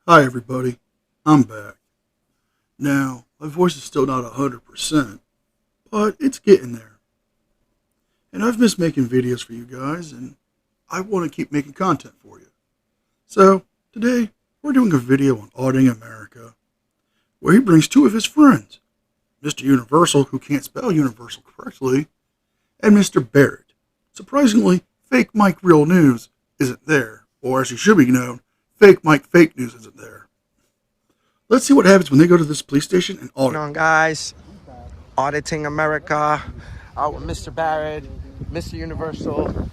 Hi everybody, I'm back. Now, my voice is still not 100%, but it's getting there. And I've missed making videos for you guys, and I want to keep making content for you. So, today, we're doing a video on Auditing America, where he brings two of his friends, Mr. Universal, who can't spell Universal correctly, and Mr. Barrett. Surprisingly, Fake Mike Real News isn't there, or as he should be known, Fake Mike Fake News isn't there. Let's see what happens when they go to this police station and audit. What's going on, guys? Auditing America, out with Mr. Barrett, Mr. Universal,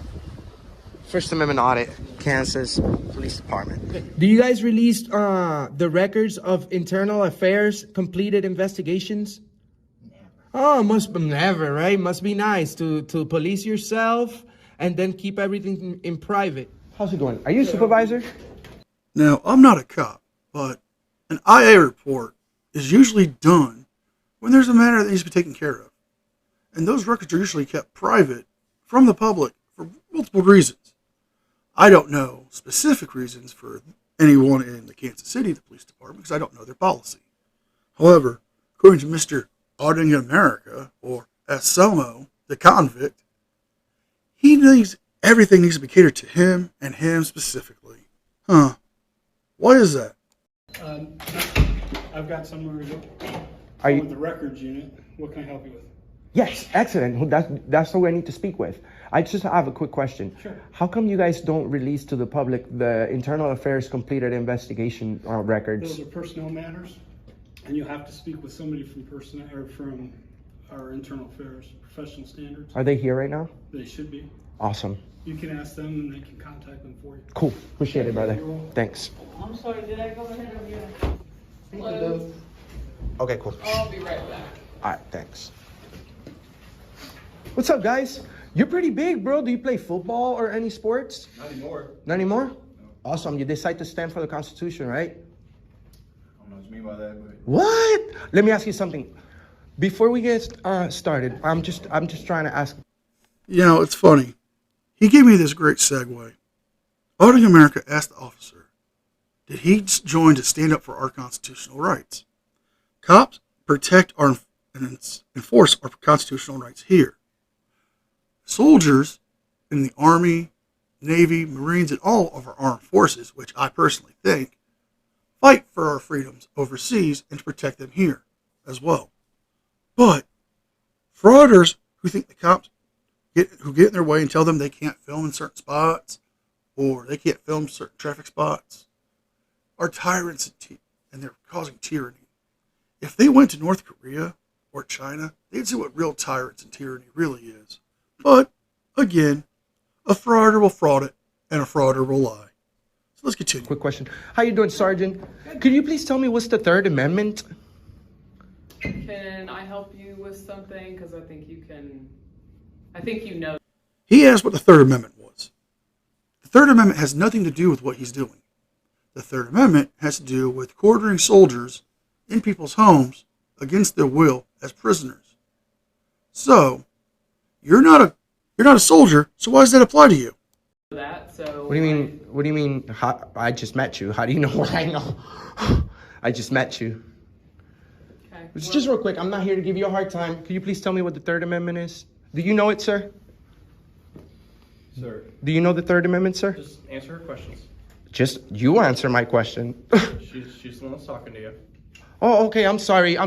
First Amendment audit, Kansas Police Department. Do you guys release the records of internal affairs completed investigations? Never. Oh, must be never, right? Must be nice to police yourself and then keep everything in private. How's it going? Are you a supervisor? Now, I'm not a cop, but an IA report is usually done when there's a matter that needs to be taken care of. And those records are usually kept private from the public for multiple reasons. I don't know specific reasons for anyone in the Kansas City, the police department, because I don't know their policy. However, according to Mr. Auditing America, or Selmo, the convict, he needs everything needs to be catered to him and him specifically. Huh. Why is that? I've got somewhere to go. Are you With the records unit? What can I help you with? Yes, excellent. That's who I need to speak with. I just have a quick question. Sure. How come you guys don't release to the public the internal affairs completed investigation records? Those are personnel matters, and you have to speak with somebody from personnel or from our internal affairs professional standards. Are they here right now? They should be. Awesome. You can ask them, and they can contact them for you. Cool. Appreciate it, brother. Thanks. I'm sorry, did I go ahead of you? Okay, cool. I'll be right back. All right, thanks. What's up, guys? You're pretty big, bro. Do you play football or any sports? Not anymore. Not anymore? No. Awesome. You decide to stand for the Constitution, right? I don't know what you mean by that, but What? Let me ask you something. Before we get started, I'm just trying to ask. You know, it's funny. He gave me this great segue. Auditing America asked the officer, did he join to stand up for our constitutional rights? Cops protect and enforce our constitutional rights here. Soldiers in the Army, Navy, Marines, and all of our armed forces, which I personally think, fight for our freedoms overseas and to protect them here as well. But frauditors who think the cops get in their way and tell them they can't film in certain spots or they can't film certain traffic spots are tyrants and they're causing tyranny. If they went to North Korea or China, they'd see what real tyrants and tyranny really is. But, again, a frauder will fraud it, and a frauder will lie. So let's continue. Quick question. How you doing, Sergeant? Could you please tell me what's the Third Amendment? Can I help you with something? Because I think you can. I think you know. He asked what the Third Amendment was. The Third Amendment has nothing to do with what he's doing. The Third Amendment has to do with quartering soldiers in people's homes against their will as prisoners. So, you're not a soldier, so why does that apply to you? That. So. What do you mean? What do you mean? I just met you. How do you know what I know? I just met you. Okay. It's just real quick. I'm not here to give you a hard time. Could you please tell me what the Third Amendment is? Do you know it, sir? sir, Do you know the Third Amendment, sir? just answer her questions. Just you answer my question. She's the one that's talking to you. Oh, okay. I'm sorry.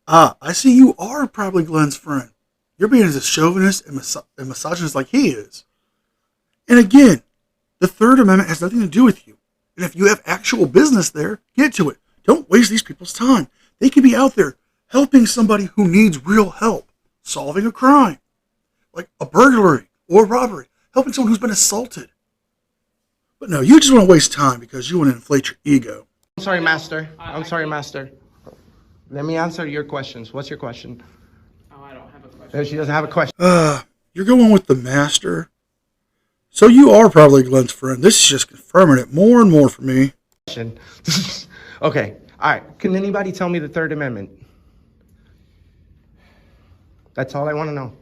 I see you are probably Glenn's friend. You're being as a chauvinist and misogynist like he is. And again, the Third Amendment has nothing to do with you. And if you have actual business there, get to it. Don't waste these people's time. They could be out there helping somebody who needs real help, solving a crime, like a burglary or robbery, helping someone who's been assaulted. But no, you just want to waste time because you want to inflate your ego. I'm sorry, Master. I'm sorry, Master. Let me answer your questions. What's your question? Oh, I don't have a question. No, she doesn't have a question. You're going with the master. So you are probably Glenn's friend. This is just confirming it more and more for me. Okay. All right. Can anybody tell me the Third Amendment? That's all I want to know.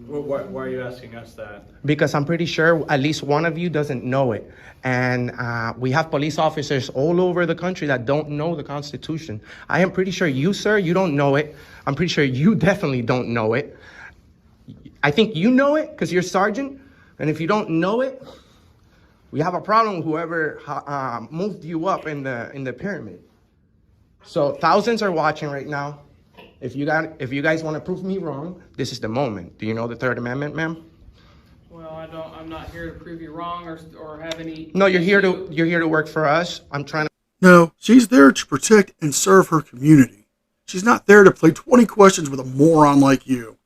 Why are you asking us that? Because I'm pretty sure at least one of you doesn't know it. And we have police officers all over the country that don't know the Constitution. I am pretty sure you, sir, you don't know it. I'm pretty sure you definitely don't know it. I think you know it because you're sergeant. And if you don't know it, we have a problem with whoever moved you up in the pyramid. So thousands are watching right now. If you guys want to prove me wrong, this is the moment. Do you know the Third Amendment, ma'am? Well, I'm not here to prove you wrong or have any. No, you're here to work for us. I'm trying to. No, she's there to protect and serve her community. She's not there to play 20 questions with a moron like you.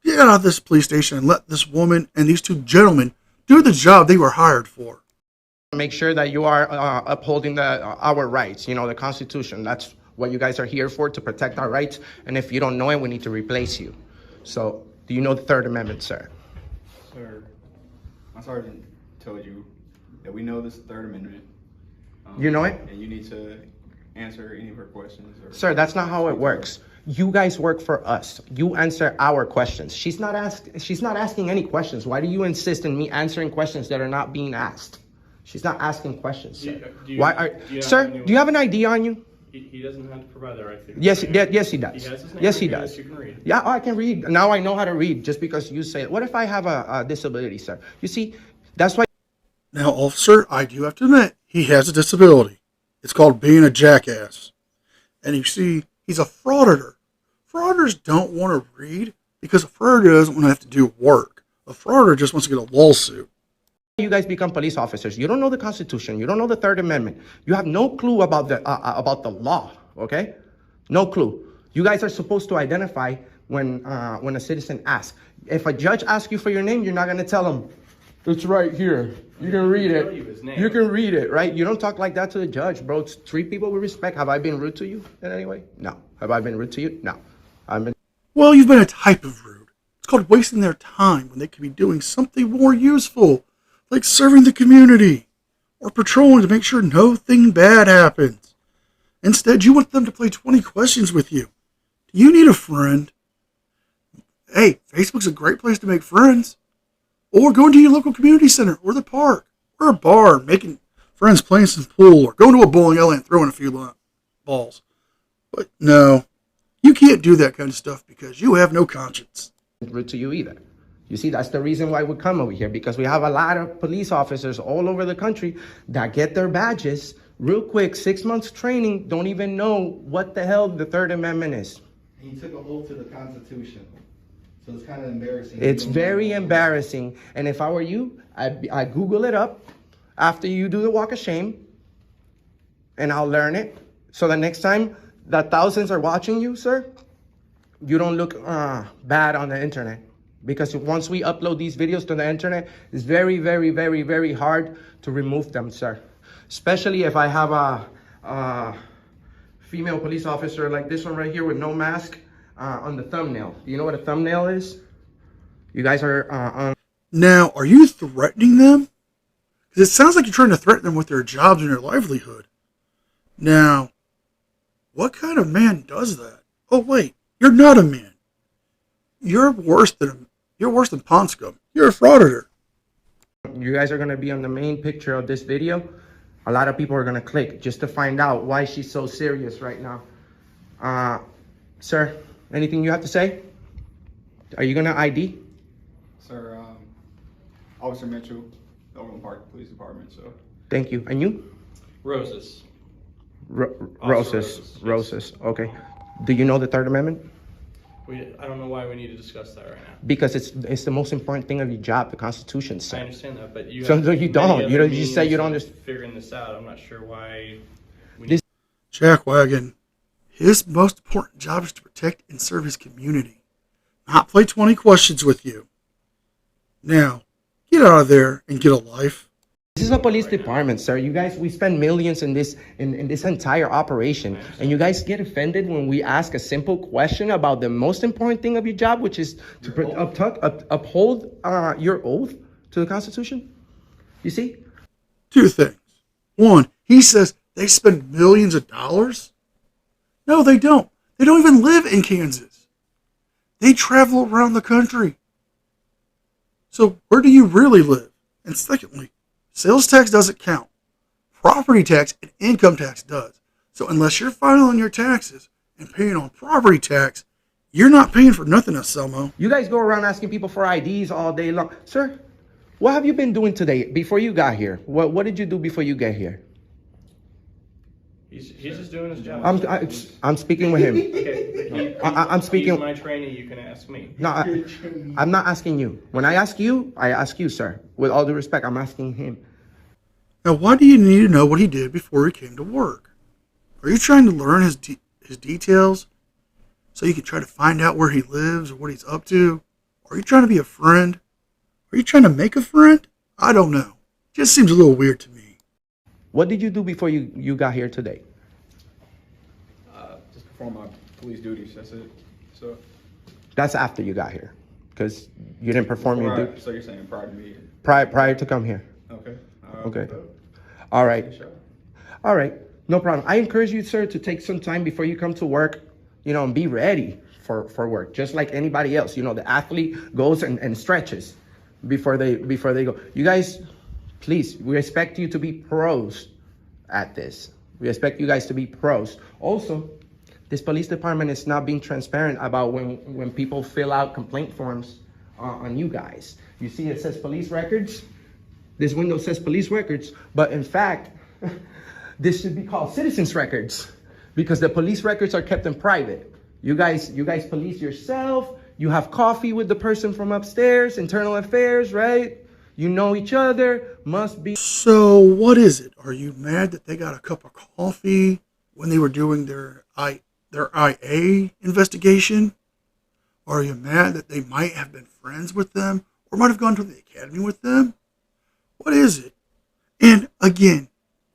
Get out of this police station and let this woman and these two gentlemen do the job they were hired for. Make sure that you are upholding our rights, the Constitution. That's what you guys are here for, to protect our rights. And if you don't know it, we need to replace you. So, do you know the Third Amendment, sir? Sir, my sergeant told you that we know this Third Amendment. You know it? And you need to answer any of her questions. Sir, that's not how it works. You guys work for us. You answer our questions. She's not asking any questions. Why do you insist on me answering questions that are not being asked? She's not asking questions, sir. Do you have an ID on you? He doesn't have to provide that, right? Yes, he does. He has his name. Yes, he right here does. that you can read. Yeah, I can read. Now I know how to read just because you say it. What if I have a disability, sir? You see, that's why. Now, officer, I do have to admit, he has a disability. It's called being a jackass. And you see, he's a frauditor. Frauditors don't want to read because a frauditor doesn't want to have to do work. A frauditor just wants to get a lawsuit. You guys become police officers. You don't know the Constitution. You don't know the Third Amendment. You have no clue about the law. Okay, no clue. You guys are supposed to identify when a citizen asks. If a judge asks you for your name, you're not gonna tell him it's right here. You can read it. You can read it, right? You don't talk like that to the judge, bro. Treat people with respect. Have I been rude to you in any way? No. Have I been rude to you? No. I've been. Well, you've been a type of rude. It's called wasting their time when they could be doing something more useful, like serving the community or patrolling to make sure nothing bad happens. Instead, you want them to play 20 questions with you. Do you need a friend? Hey, Facebook's a great place to make friends. Or going to your local community center or the park or a bar, making friends playing some pool, or going to a bowling alley and throwing a few balls. But no, you can't do that kind of stuff because you have no conscience. Rude to you either. You see, that's the reason why we come over here, because we have a lot of police officers all over the country that get their badges real quick, 6 months training, don't even know what the hell the Third Amendment is. He took a oath to the Constitution. So it's kind of embarrassing. It's very embarrassing. And if I were you, I Google it up after you do the walk of shame, and I'll learn it. So the next time that thousands are watching you, sir, you don't look bad on the internet. Because once we upload these videos to the internet, it's very, very, very, very hard to remove them, sir. Especially if I have a female police officer like this one right here with no mask on the thumbnail. Do you know what a thumbnail is? You guys are on. Now, are you threatening them? Because it sounds like you're trying to threaten them with their jobs and their livelihood. Now, what kind of man does that? Oh, wait, you're not a man. You're worse than pond scum. You're a frauditor. You guys are going to be on the main picture of this video. A lot of people are going to click just to find out why she's so serious right now. Sir, anything you have to say? Are you going to ID? Sir, Officer Mitchell, Overland Park Police Department, so. Thank you. And you? Roses. Roses. Roses. Okay. Do you know the Third Amendment? I don't know why we need to discuss that right now. Because it's the most important thing of your job, the Constitution, sir. I understand that, but you. So have you don't. many You other just say you don't means understand. of figuring this out. I'm not sure why. Jack Wagon, his most important job is to protect and serve his community, not play 20 questions with you. Now, get out of there and get a life. This is a police department, sir. You guys, we spend millions in this entire operation, and you guys get offended when we ask a simple question about the most important thing of your job, which is to uphold your oath to the Constitution. You see? Two things. One, he says they spend millions of dollars. No, they don't. They don't even live in Kansas. They travel around the country. So where do you really live? And secondly, sales tax doesn't count. Property tax and income tax does. So unless you're filing your taxes and paying on property tax, you're not paying for nothing, Anselmo. You guys go around asking people for IDs all day long. Sir, what have you been doing today before you got here? What did you do before you get here? He's just doing his job. I'm speaking with him. Okay, I'm speaking. He's my trainee. You can ask me. No, I'm not asking you. When I ask you, sir. With all due respect, I'm asking him. Now, why do you need to know what he did before he came to work? Are you trying to learn his details so you can try to find out where he lives or what he's up to? Are you trying to be a friend? Are you trying to make a friend? I don't know. Just seems a little weird to me. What did you do before you got here today? Just perform my police duties. That's it. So. That's after you got here, because you didn't perform your duties. So you're saying prior to me? Prior to come here. Okay. Okay. All right. All right. No problem. I encourage you, sir, to take some time before you come to work, and be ready for work, just like anybody else. The athlete goes and stretches before they go. You guys, please, we expect you to be pros at this. We expect you guys to be pros. Also, this police department is not being transparent about when people fill out complaint forms on you guys. You see, it says police records. This window says police records, but in fact, this should be called citizens records because the police records are kept in private. You guys police yourself. You have coffee with the person from upstairs, internal affairs, right? You know each other, must be. So what is it? Are you mad that they got a cup of coffee when they were doing their IA investigation? Or are you mad that they might have been friends with them or might have gone to the academy with them? What is it? And again,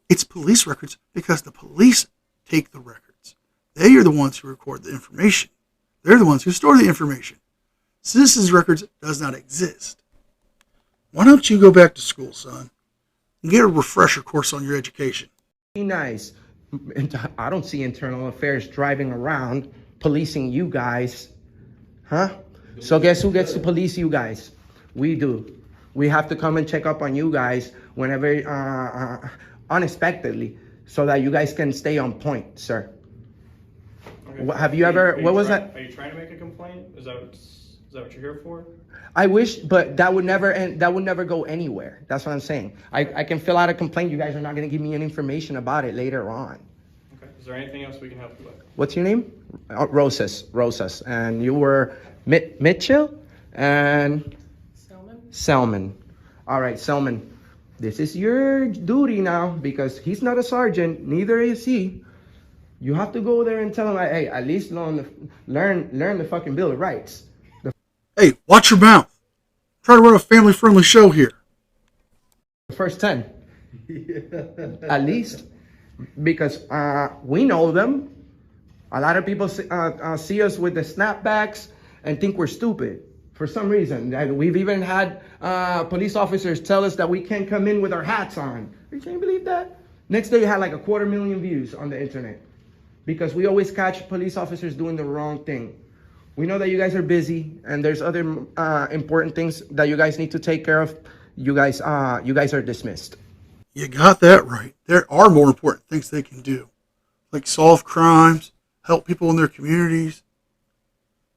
it's police records because the police take the records. They are the ones who record the information. They're the ones who store the information. Citizens records does not exist. Why don't you go back to school, son, and get a refresher course on your education? Be nice. I don't see internal affairs driving around policing you guys. Huh? So guess who gets to police you guys? We do. We have to come and check up on you guys whenever, unexpectedly, so that you guys can stay on point, sir. Okay. Have you ever, what was that? Are you trying to make a complaint? Is that what you're here for? I wish, but that would never end. That would never go anywhere. That's what I'm saying. I can fill out a complaint. You guys are not going to give me any information about it later on. Okay. Is there anything else we can help you with? What's your name? Rosas. And you were Mitchell and Selman. All right, Selman. This is your duty now because he's not a sergeant. Neither is he. You have to go there and tell him, hey, at least learn the fucking Bill of Rights. Hey, watch your mouth. Try to run a family-friendly show here. The first 10. At least. Because we know them. A lot of people see us with the snapbacks and think we're stupid for some reason. And we've even had police officers tell us that we can't come in with our hats on. You can't believe that? Next day you had like 250,000 views on the internet. Because we always catch police officers doing the wrong thing. We know that you guys are busy and there's other important things that you guys need to take care of. You guys are dismissed. You got that right. There are more important things they can do, like solve crimes, help people in their communities.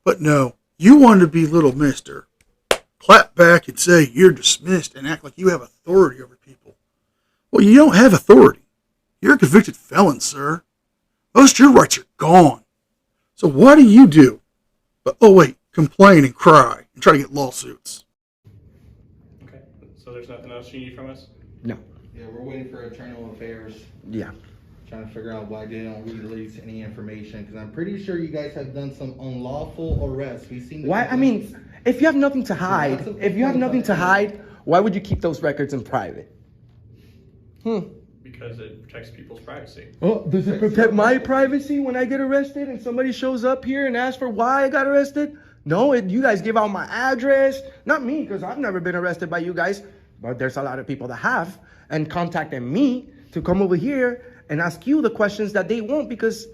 But no, you want to be little mister. Clap back and say you're dismissed and act like you have authority over people. Well, you don't have authority. You're a convicted felon, sir. Most of your rights are gone. So what do you do? But, complain and cry and try to get lawsuits. Okay. So there's nothing else you need from us? No. Yeah, we're waiting for internal affairs. Yeah. Trying to figure out why they don't release any information because I'm pretty sure you guys have done some unlawful arrests. We've seen. Why? I mean, if you have nothing to hide, why would you keep those records in private? Because it protects people's privacy. Oh, does it protect my privacy when I get arrested and somebody shows up here and asks for why I got arrested? No, you guys give out my address. Not me, because I've never been arrested by you guys. But there's a lot of people that have and contacted me to come over here and ask you the questions that they won't because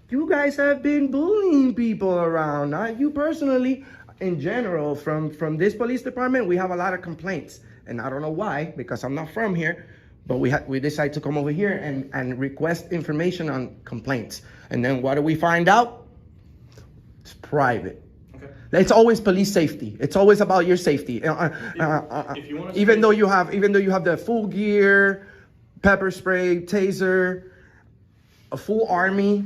You guys have been bullying people around, not you personally. In general, from this police department, we have a lot of complaints, and I don't know why, because I'm not from here, but we decided to come over here and request information on complaints. And then what do we find out? It's private. Okay. It's always police safety. It's always about your safety. If you want to Even though you have the full gear, pepper spray, taser, a full army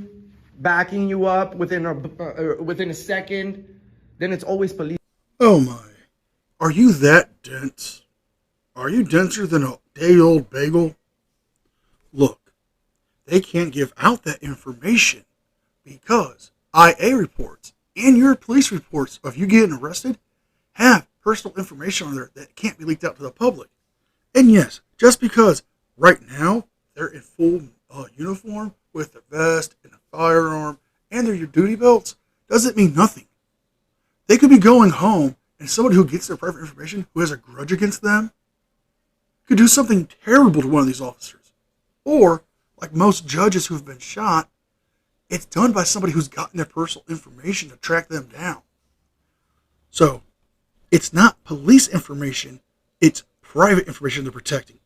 backing you up within a second, then it's always police. Oh my. Are you that dense? Are you denser than a day-old bagel? Look, they can't give out that information because IA reports and your police reports of you getting arrested have personal information on there that can't be leaked out to the public. And yes, just because right now they're in full uniform with a vest and a firearm and they're your duty belts doesn't mean nothing. They could be going home and somebody who gets their private information, who has a grudge against them, could do something terrible to one of these officers. Or, like most judges who have been shot, it's done by somebody who's gotten their personal information to track them down. So, it's not police information, it's private information they're protecting.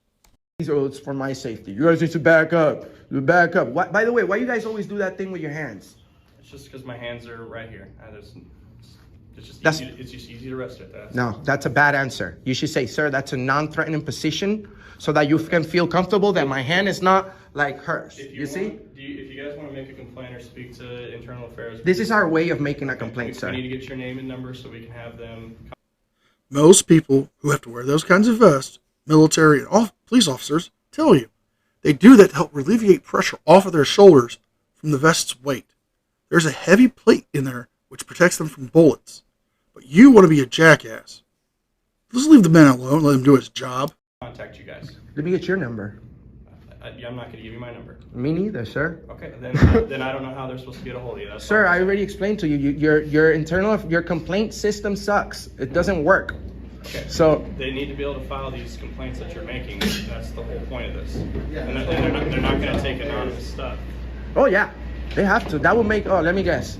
These roads for my safety. You guys need to back up. Back up. By the way, why you guys always do that thing with your hands? It's just because my hands are right here. That's- It's just easy to rest at that. No, that's a bad answer. You should say, sir, that's a non-threatening position so that you can feel comfortable that my hand is not like hers. If You see? if you guys want to make a complaint or speak to internal affairs, This is our way of making a complaint, we sir. need to get your name and number so we can have them. Most people who have to wear those kinds of vests, military and police officers, tell you they do that to help alleviate pressure off of their shoulders from the vest's weight. There's a heavy plate in there which protects them from bullets. But you want to be a jackass. Just leave the man alone, let him do his job. Contact you guys. Let me get your number. I'm not going to give you my number. Me neither, sir. Okay, then I don't know how they're supposed to get a hold of you. That's Sir, all. I already explained to you, your complaint system sucks. It doesn't work. Okay. So They need to be able to file these complaints that you're making. That's the whole point of this. And they're not going to take anonymous stuff. oh yeah, they have to. That would make, oh, let me guess.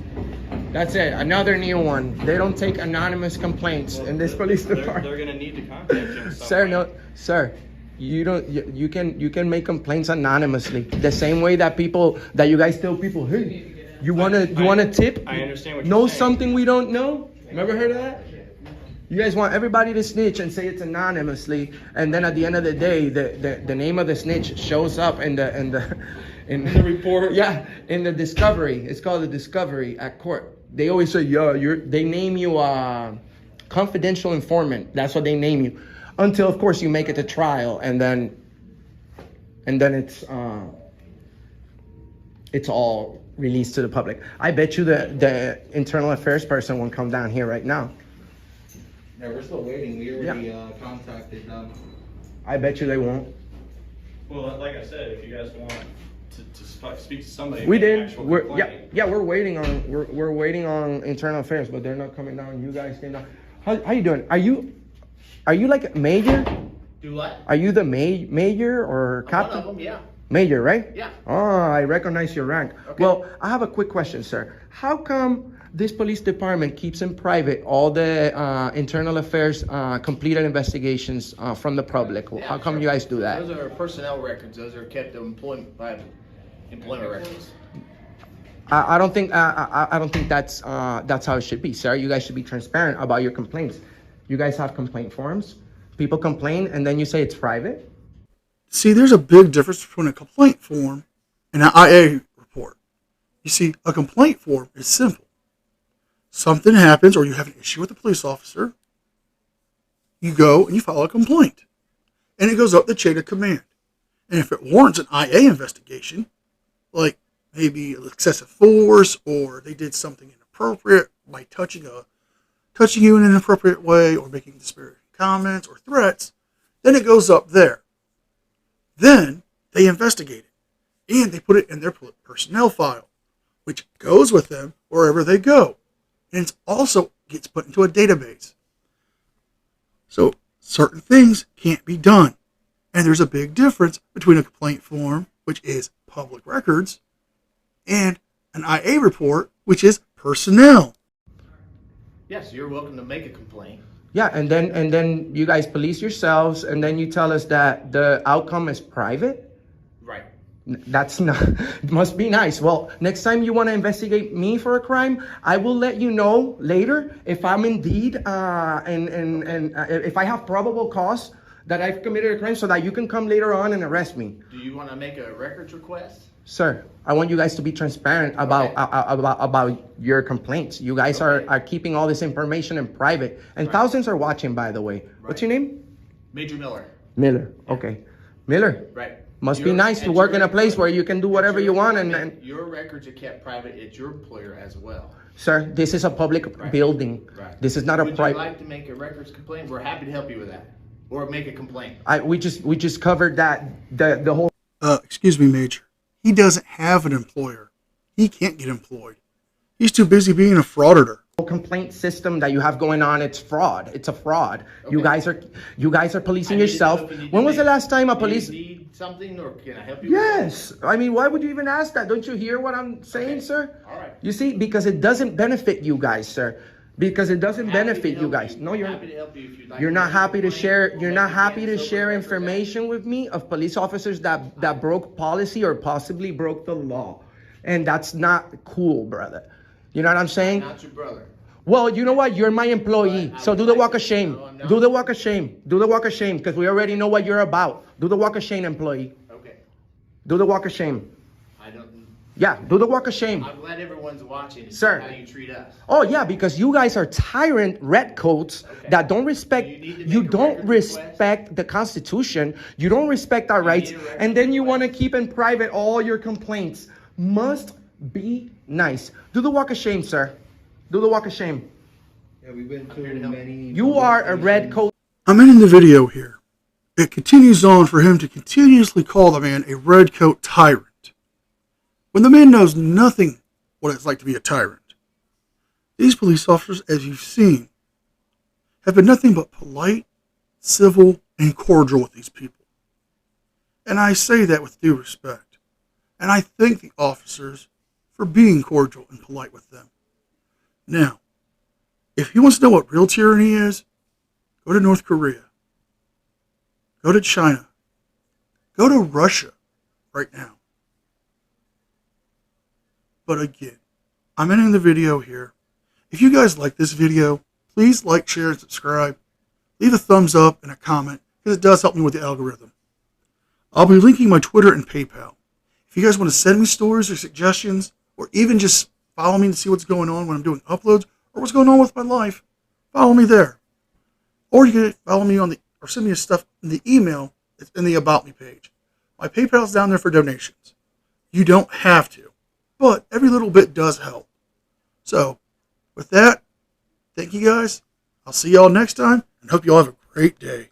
That's it. Another new one. They don't take anonymous complaints in this police department. They're going to need to contact you in some Sir, way. no, sir. You don't. You can make complaints anonymously. The same way that you guys tell people, hey, you wanna tip? I understand what you're Know saying. something we don't know? Never heard of that? You guys want everybody to snitch and say it's anonymously, and then at the end of the day, the name of the snitch shows up in the report. Yeah, in the discovery. It's called the discovery at court. They always say, they name you a confidential informant. That's what they name you. Until, of course, you make it to trial, and then it's all released to the public. I bet you the internal affairs person won't come down here right now. Yeah, we're still waiting. We already contacted them. I bet you they won't. Well, like I said, if you guys want to speak to somebody, We make an did. actual We're complaint. we're waiting on we're waiting on internal affairs, but they're not coming down. You guys came down. How you doing? Are you like a major? Do what? Are you the major or captain? One of them, yeah. Major, right? Yeah. Oh, I recognize your rank. Okay. Well, I have a quick question, sir. How come this police department keeps in private all the internal affairs completed investigations from the public? Yeah, How come sure. you guys do that? Those are personnel records. Those are kept employment records. I don't think that's how it should be, sir. You guys should be transparent about your complaints. You guys have complaint forms. People complain, and then you say it's private. See, there's a big difference between a complaint form and an IA report. You see, a complaint form is simple. Something happens or you have an issue with a police officer, you go and you file a complaint. And it goes up the chain of command. And if it warrants an IA investigation, like maybe excessive force or they did something inappropriate by touching you in an inappropriate way or making disparaging comments or threats, then it goes up there. Then they investigate it and they put it in their personnel file, which goes with them wherever they go. And it also gets put into a database. So certain things can't be done. And there's a big difference between a complaint form, which is public records, and an IA report, which is personnel. Yes, you're welcome to make a complaint. Yeah, and then you guys police yourselves, and then you tell us that the outcome is private. Right. That's not, must be nice. Well, next time you want to investigate me for a crime, I will let you know later if I'm indeed, if I have probable cause that I've committed a crime, so that you can come later on and arrest me. Do you want to make a records request? Sir, I want you guys to be transparent about about your complaints. You guys are keeping all this information in private, and thousands are watching, by the way. What's your name? Major Miller. Miller. Okay, Miller. Right. Must be nice to work in a place where you can do whatever you want, and your records are kept private at your employer as well. Sir, this is a public building. Right. This is not a Would you private. like to make a records complaint? We're happy to help you with that, or make a complaint. We just covered that the whole. Excuse me, Major. He doesn't have an employer. He can't get employed. He's too busy being a frauditor. Complaint system that you have going on, it's fraud. It's a fraud. You guys are policing I need to yourself. know if you need When to was the make- last time a do police? you need something, or can I help you? Yes. I mean, why would you even ask that? Don't you hear what I'm saying, sir? All right. You see, because it doesn't benefit you guys, sir. Because it doesn't Happy to benefit you help guys. No, you're happy to help you if you'd like you're to not make a happy to complaint share. or You're make not a happy to cancel share or represent. information with me of police officers that broke policy or possibly broke the law, and that's not cool, brother. You know what I'm saying? Not your brother. Well, you know what? You're my employee, But I so would do the like walk to- of shame. No, I'm not. Do the walk of shame. Do the walk of shame, because we already know what you're about. Do the walk of shame, employee. Okay. Do the walk of shame. I don't. Yeah, do the walk of shame. I'm glad everyone's watching. And Sir. see how you treat us. Oh yeah, because you guys are tyrant redcoats Okay. that don't respect. You need to You make a don't record request. respect the Constitution. You don't respect our rights, need a record and then you want to request. keep in private all your complaints. Must be nice. Do the walk of shame, sir. Do the walk of shame. Yeah, we've been here to to help. many. You are a redcoat. I'm ending the video here. It continues on for him to continuously call the man a redcoat tyrant, when the man knows nothing what it's like to be a tyrant. These police officers, as you've seen, have been nothing but polite, civil, and cordial with these people. And I say that with due respect. And I thank the officers for being cordial and polite with them. Now, if he wants to know what real tyranny is, go to North Korea. Go to China. Go to Russia right now. But again, I'm ending the video here. If you guys like this video, please like, share, and subscribe. Leave a thumbs up and a comment, because it does help me with the algorithm. I'll be linking my Twitter and PayPal. If you guys want to send me stories or suggestions, or even just follow me to see what's going on when I'm doing uploads, or what's going on with my life, follow me there. Or you can follow me or send me stuff in the email that's in the About Me page. My PayPal's down there for donations. You don't have to, but every little bit does help. So, with that, thank you guys. I'll see y'all next time, and hope you all have a great day.